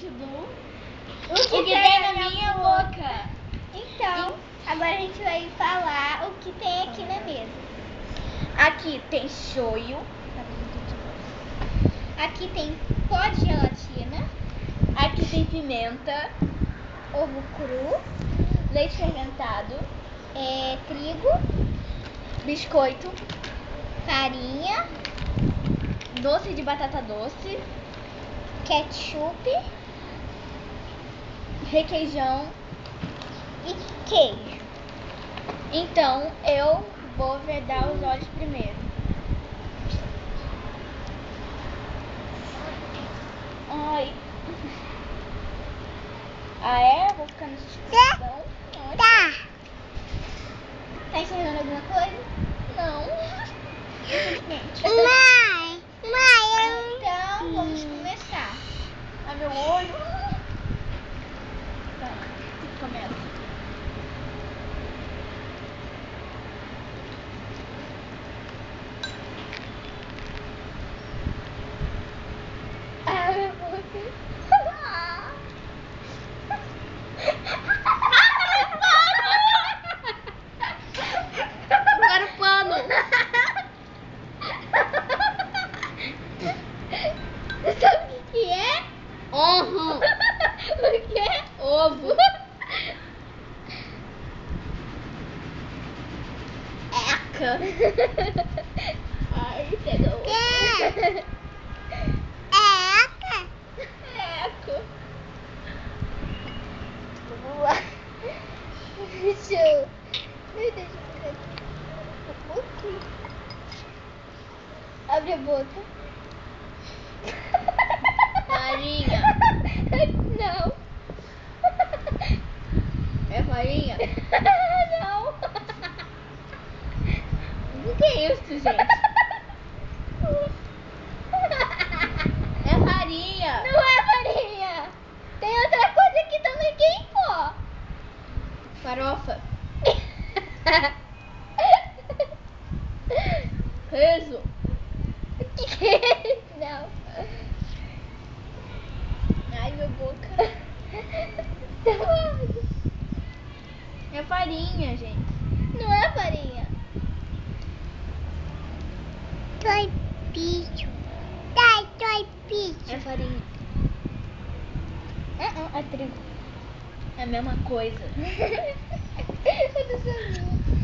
vídeo do O que tem na minha boca. Então, agora a gente vai falar o que tem aqui na mesa. Aqui tem shoyu. Aqui tem pó de gelatina, Aqui tem pimenta, ovo cru, leite fermentado, trigo, biscoito, farinha, doce de batata doce, ketchup requeijão. e queijo. Então eu vou vedar os olhos primeiro. Ai. Ah, é? Vou ficar nessa escuridão. Tá enxergando alguma coisa? Não. Mãe, então vamos começar. Ah, meu olho. Tá, começa. Ah, meu Deus. Agora o pano. Sabe o que é? Ovo. O que é? Ovo. Eca. Ai, pegou. Eco. Vamos lá. Deixa eu ver um pouquinho. Abre a boca. Farinha. Não. É farinha? Não. O que é isso, gente? É farinha. Não é farinha. Tem outra coisa aqui também que é em pó. Farofa. Peso. O que é? Não. Ai, minha boca. É farinha, gente. Não é farinha. Toy bicho. Toy bicho. É farinha. É trigo. É a mesma coisa. Eu não sabia.